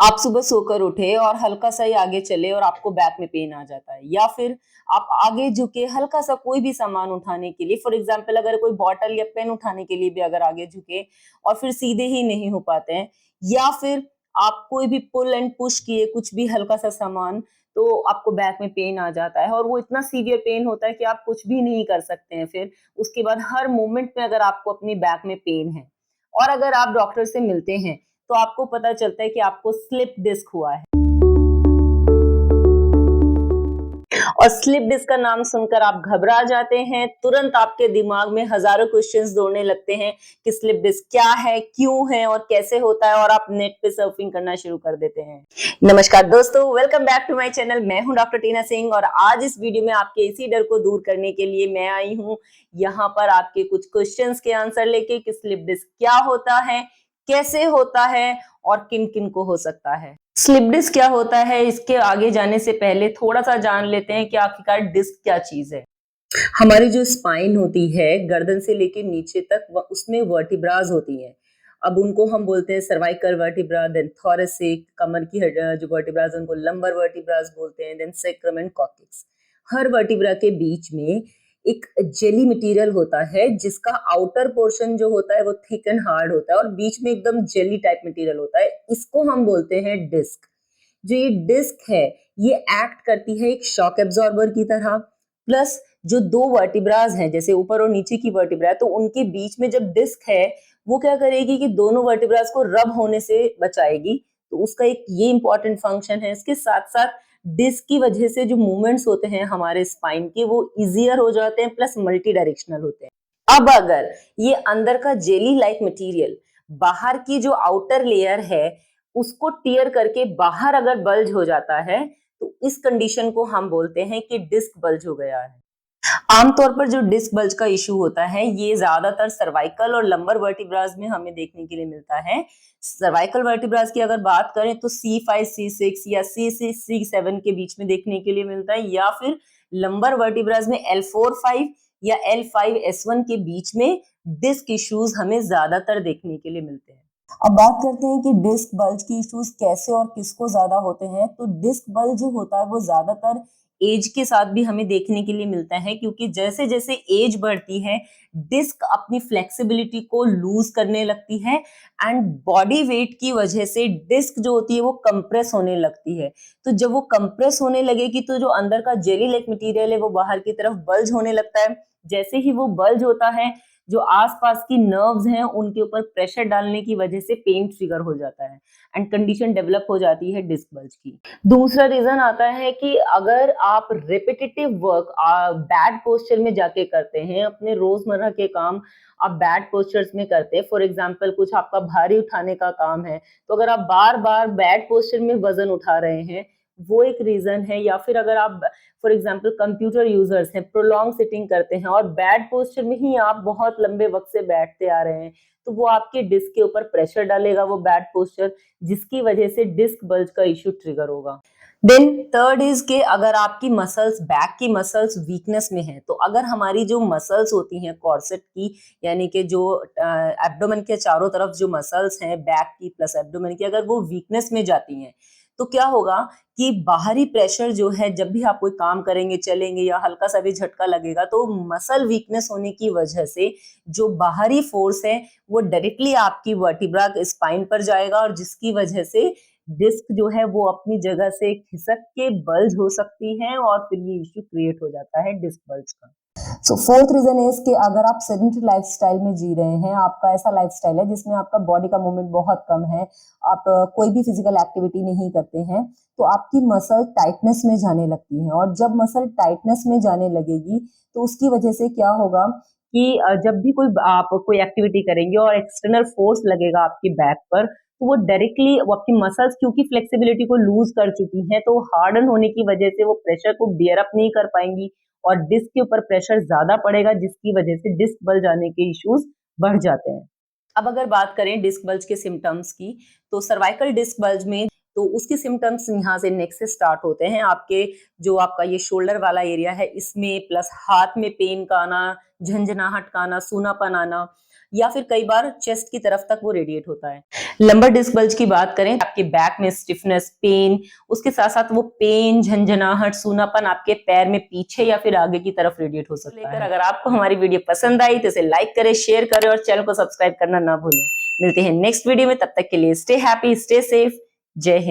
आप सुबह सोकर उठे और हल्का सा ही आगे चले और आपको बैक में पेन आ जाता है, या फिर आप आगे झुके हल्का सा कोई भी सामान उठाने के लिए, फॉर एग्जांपल अगर कोई बॉटल या पेन उठाने के लिए भी अगर आगे झुके और फिर सीधे ही नहीं हो पाते हैं, या फिर आप कोई भी पुल एंड पुश किए कुछ भी हल्का सा सामान, तो आपको बैक में पेन आ जाता है और वो इतना सीवियर पेन होता है कि आप कुछ भी नहीं कर सकते हैं। फिर उसके बाद हर मोमेंट में अगर आपको अपनी बैक में पेन है और अगर आप डॉक्टर से मिलते हैं तो आपको पता चलता है कि आपको स्लिप डिस्क हुआ है। और स्लिप डिस्क का नाम सुनकर आप घबरा जाते हैं, तुरंत आपके दिमाग में हजारों क्वेश्चंस दौड़ने लगते हैं कि स्लिप डिस्क क्या है, क्यों है और कैसे होता है, और आप नेट पे सर्फिंग करना शुरू कर देते हैं। नमस्कार दोस्तों, welcome back to my channel. मैं हूं डॉक्टर टीना सिंह और आज इस वीडियो में आपके इसी डर को दूर करने के लिए मैं आई हूं यहाँ पर आपके कुछ क्वेश्चंस के आंसर लेके कि स्लिप डिस्क क्या होता है, कैसे होता है और किन किन को हो सकता है। स्लिप डिस्क क्या होता है, इसके आगे जाने से पहले थोड़ा सा जान लेते हैं कि आखिरकार डिस्क क्या चीज है। हमारी जो स्पाइन होती है गर्दन से लेके नीचे तक उसमें वर्टिब्राज होती हैं। अब उनको हम बोलते हैं सर्वाइकल वर्टिब्रा, देन थोरेसिक, कमर की जो वर्टिब्राज उनको लंबर वर्टिब्राज बोलते हैं, देन सैक्रम एंड कॉक्सिक्स। हर वर्टिब्रा के बीच में एक जेली मटेरियल होता है जिसका आउटर पोर्शन जो होता है वो थिक एंड हार्ड होता है और बीच में एकदम जेली टाइप मटेरियल होता है। इसको हम बोलते हैं डिस्क। जो ये डिस्क है ये एक्ट करती है एक शॉक एब्जॉर्बर की तरह। प्लस जो दो वर्टिब्राज हैं जैसे ऊपर और नीचे की वर्टिब्रा, तो उनके बीच में जब डिस्क है वो क्या करेगी कि दोनों वर्टिब्राज को रब होने से बचाएगी। तो उसका एक ये इंपॉर्टेंट फंक्शन है। इसके साथ साथ डिस्क की वजह से जो मूवमेंट्स होते हैं हमारे स्पाइन के वो इजियर हो जाते हैं, प्लस मल्टी डायरेक्शनल होते हैं। अब अगर ये अंदर का जेली लाइक मटेरियल बाहर की जो आउटर लेयर है उसको टियर करके बाहर अगर बल्ज हो जाता है तो इस कंडीशन को हम बोलते हैं कि डिस्क बल्ज हो गया है। आमतौर पर जो डिस्क बल्ज का इश्यू होता है ये ज्यादातर सर्वाइकल और लंबर वर्टिब्राज में हमें देखने के लिए मिलता है। सर्वाइकल वर्टिब्राज की अगर बात करें तो C5 C6 या C6 C7 के बीच में देखने के लिए मिलता है, या फिर लंबर वर्टिब्राज में L4 5 या L5 S1 के बीच में डिस्क इश्यूज हमें ज्यादातर देखने के लिए मिलते हैं। अब बात करते हैं कि डिस्क बल्ज के इश्यूज कैसे और किसको ज्यादा होते हैं। तो डिस्क बल्ज जो होता है वो ज्यादातर एज के साथ भी हमें देखने के लिए मिलता है, क्योंकि जैसे जैसे एज बढ़ती है डिस्क अपनी फ्लेक्सिबिलिटी को लूज करने लगती है एंड बॉडी वेट की वजह से डिस्क जो होती है वो कंप्रेस होने लगती है। तो जब वो कंप्रेस होने लगेगी तो जो अंदर का जेली लाइक मटेरियल है वो बाहर की तरफ बल्ज होने लगता है। जैसे ही वो बल्ज होता है जो आसपास की नर्व्स हैं उनके ऊपर प्रेशर डालने की वजह से पेन ट्रिगर हो जाता है एंड कंडीशन डेवलप हो जाती है डिस्क बल्ज की। दूसरा रीजन आता है कि अगर आप रिपीटेटिव वर्क बैड पोस्चर में जाके करते हैं, अपने रोजमर्रा के काम आप बैड पोस्चर्स में करते हैं, फॉर एग्जांपल कुछ आपका भारी उठाने का काम है तो अगर आप बार बार बैड पोस्चर में वजन उठा रहे हैं वो एक रीजन है। या फिर अगर आप फॉर एग्जांपल कंप्यूटर यूजर्स हैं, प्रोलॉन्ग सिटिंग करते हैं और बैड पोस्चर में ही आप बहुत लंबे वक्त से बैठते आ रहे हैं तो वो आपके डिस्क के ऊपर प्रेशर डालेगा वो बैड पोस्चर, जिसकी वजह से डिस्क बल्ज का इश्यू ट्रिगर होगा। देन थर्ड इज के अगर आपकी मसल्स, बैक की मसल्स वीकनेस में है, तो अगर हमारी जो मसल्स होती हैं कॉर्सेट की, यानी कि जो एब्डोमेन के चारों तरफ जो मसल्स हैं बैक की प्लस एब्डोमेन की, अगर वो वीकनेस में जाती हैं तो क्या होगा कि बाहरी प्रेशर जो है जब भी आप कोई काम करेंगे, चलेंगे या हल्का सा भी झटका लगेगा तो मसल वीकनेस होने की वजह से जो बाहरी फोर्स है वो डायरेक्टली आपकी वर्टिब्रा स्पाइन पर जाएगा और जिसकी वजह से डिस्क जो है वो अपनी जगह से खिसक के बल्ज हो सकती है और फिर ये इश्यू क्रिएट हो जाता है डिस्क बल्ज का। सो फोर्थ रीजन इज कि अगर आप सेडेंटरी लाइफस्टाइल में जी रहे हैं, आपका ऐसा लाइफस्टाइल है जिसमें आपका बॉडी का मूवमेंट बहुत कम है, आप कोई भी फिजिकल एक्टिविटी नहीं करते हैं, तो आपकी मसल टाइटनेस में जाने लगती है और जब मसल टाइटनेस में जाने लगेगी तो उसकी वजह से क्या होगा कि जब भी कोई आप कोई एक्टिविटी करेंगे और एक्सटर्नल फोर्स लगेगा आपकी बैक पर तो वो डायरेक्टली वो आपकी मसल्स क्योंकि फ्लेक्सिबिलिटी को लूज कर चुकी हैं तो हार्डन होने की वजह से वो प्रेशर को बियर अप नहीं कर पाएंगी और डिस्क के ऊपर प्रेशर ज्यादा पड़ेगा, जिसकी वजह से डिस्क बल्ज आने के इश्यूज बढ़ जाते हैं। अब अगर बात करें डिस्क बल्ज के सिम्टम्स की, तो सर्वाइकल डिस्क बल्ज में तो उसके सिम्टम्स यहाँ से नेक से स्टार्ट होते हैं। आपके जो आपका ये शोल्डर वाला एरिया है इसमें, प्लस हाथ में पेन का आना, झंझनाहट का आना, सूनापन आना, या फिर कई बार चेस्ट की तरफ तक वो रेडिएट होता है। लंबर डिस्क बल्ज की बात करें, आपके बैक में स्टिफनेस, पेन, उसके साथ साथ वो पेन, झंझनाहट, सूनापन आपके पैर में पीछे या फिर आगे की तरफ रेडिएट हो सकता है। अगर आपको हमारी वीडियो पसंद आई तो इसे लाइक करें, शेयर करें और चैनल को सब्सक्राइब करना ना भूलें। मिलते हैं नेक्स्ट वीडियो में, तब तक के लिए स्टे हैप्पी, स्टे सेफ, जय हिंद।